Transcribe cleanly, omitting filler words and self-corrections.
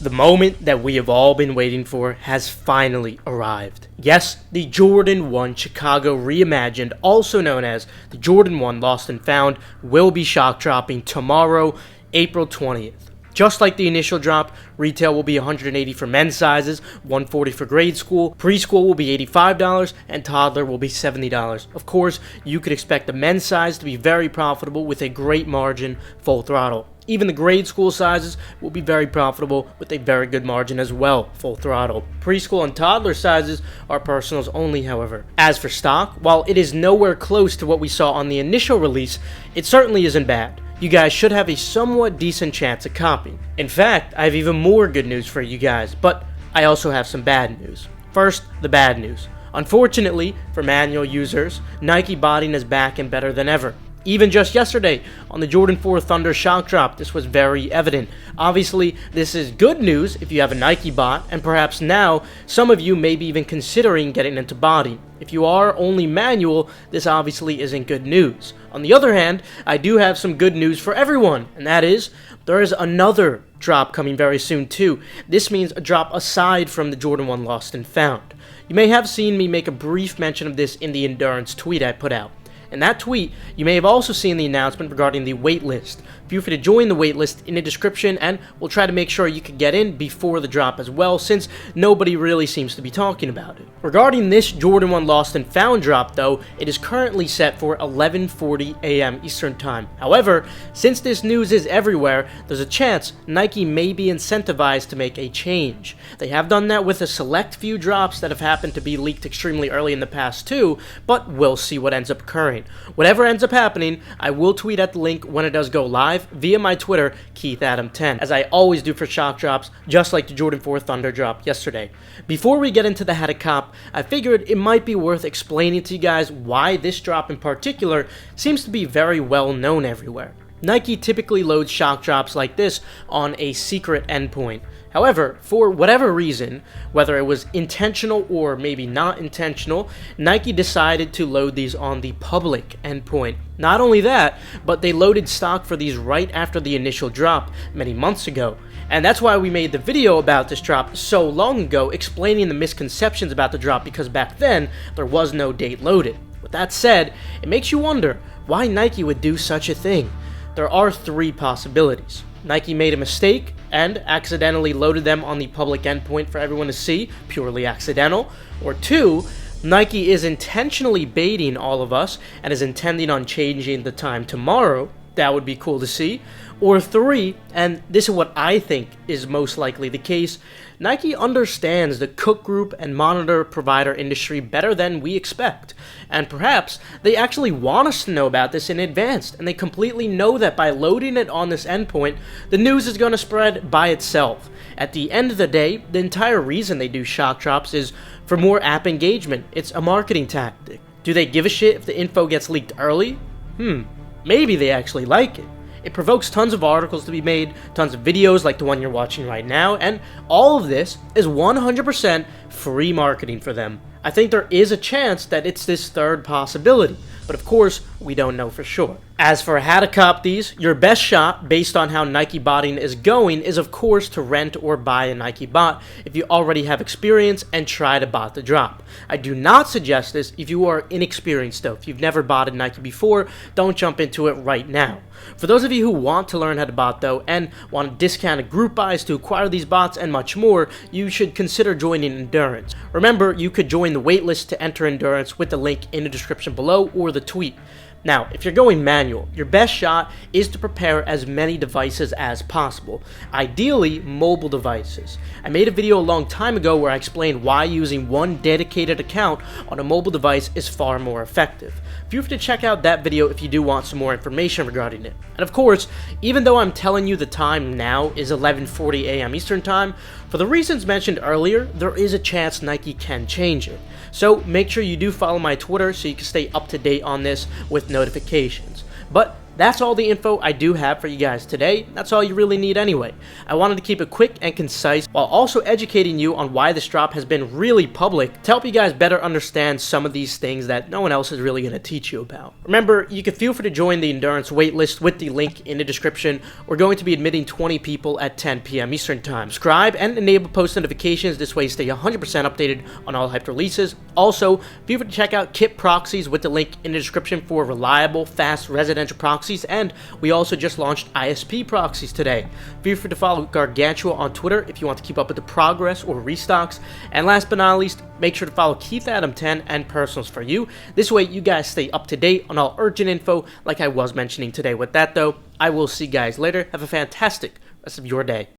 The moment that we have all been waiting for has finally arrived. Yes, the Jordan 1 Chicago Reimagined, also known as the Jordan 1 Lost and Found, will be shock dropping tomorrow, April 20th. Just like the initial drop, retail will be $180 for men's sizes, $140 for grade school, preschool will be $85, and toddler will be $70. Of course, you could expect the men's size to be very profitable with a great margin, full throttle. Even the grade school sizes will be very profitable with a very good margin as well, full throttle. Preschool and toddler sizes are personals only, however. As for stock, while it is nowhere close to what we saw on the initial release, it certainly isn't bad. You guys should have a somewhat decent chance at copying. In fact, I have even more good news for you guys, but I also have some bad news. First, the bad news. Unfortunately, for manual users, Nike botting is back and better than ever. Even just yesterday, on the Jordan 4 Thunder shock drop, this was very evident. Obviously, this is good news if you have a Nike bot, and perhaps now, some of you may be even considering getting into botting. If you are only manual, this obviously isn't good news. On the other hand, I do have some good news for everyone, and that is, there is another drop coming very soon too. This means a drop aside from the Jordan 1 Lost and Found. You may have seen me make a brief mention of this in the Endurance tweet I put out. In that tweet, you may have also seen the announcement regarding the waitlist. Feel free to join the waitlist in the description, and we'll try to make sure you can get in before the drop as well, since nobody really seems to be talking about it. Regarding this Jordan 1 Lost and Found drop, though, it is currently set for 11:40 a.m. Eastern Time. However, since this news is everywhere, there's a chance Nike may be incentivized to make a change. They have done that with a select few drops that have happened to be leaked extremely early in the past too, but we'll see what ends up occurring. Whatever ends up happening, I will tweet at the link when it does go live via my Twitter, KeithAdam10, as I always do for shock drops, just like the Jordan 4 Thunder drop yesterday. Before we get into the how to cop, I figured it might be worth explaining to you guys why this drop in particular seems to be very well known everywhere. Nike typically loads shock drops like this on a secret endpoint. However, for whatever reason, whether it was intentional or maybe not intentional, Nike decided to load these on the public endpoint. Not only that, but they loaded stock for these right after the initial drop many months ago. And that's why we made the video about this drop so long ago, explaining the misconceptions about the drop, because back then, there was no date loaded. With that said, it makes you wonder why Nike would do such a thing. There are three possibilities. Nike made a mistake and accidentally loaded them on the public endpoint for everyone to see, purely accidental. Or two, Nike is intentionally baiting all of us and is intending on changing the time tomorrow. That would be cool to see. Or three, and this is what I think is most likely the case, Nike understands the cook group and monitor provider industry better than we expect. And perhaps they actually want us to know about this in advance, and they completely know that by loading it on this endpoint, the news is going to spread by itself. At the end of the day, the entire reason they do shock drops is for more app engagement. It's a marketing tactic. Do they give a shit if the info gets leaked early? Maybe they actually like it. It provokes tons of articles to be made, tons of videos like the one you're watching right now, and all of this is 100% free marketing for them. I think there is a chance that it's this third possibility, but of course, we don't know for sure. As for how to cop these, your best shot, based on how Nike botting is going, is of course to rent or buy a Nike bot if you already have experience and try to bot the drop. I do not suggest this if you are inexperienced though. If you've never botted Nike before, don't jump into it right now. For those of you who want to learn how to bot though, and want discounted group buys to acquire these bots and much more, you should consider joining Endurance. Remember, you could join the waitlist to enter Endurance with the link in the description below or the tweet. Now, if you're going manual, your best shot is to prepare as many devices as possible, ideally mobile devices. I made a video a long time ago where I explained why using one dedicated account on a mobile device is far more effective. Feel free to check out that video if you do want some more information regarding it. And of course, even though I'm telling you the time now is 11:40 a.m. Eastern Time, for the reasons mentioned earlier, there is a chance Nike can change it. So make sure you do follow my Twitter so you can stay up to date on this with notifications. But that's all the info I do have for you guys today. That's all you really need anyway. I wanted to keep it quick and concise while also educating you on why this drop has been really public to help you guys better understand some of these things that no one else is really going to teach you about. Remember, you can feel free to join the Endurance waitlist with the link in the description. We're going to be admitting 20 people at 10 p.m. Eastern Time. Subscribe and enable post notifications. This way you stay 100% updated on all hyped releases. Also, feel free to check out Kit Proxies with the link in the description for reliable, fast residential proxies, and we also just launched ISP proxies today. Feel free to follow Gargantua on Twitter if you want to keep up with the progress or restocks. And last but not least, make sure to follow KeithAdam10 and Personals for You. This way you guys stay up to date on all urgent info like I was mentioning today. With that though, I will see you guys later. Have a fantastic rest of your day.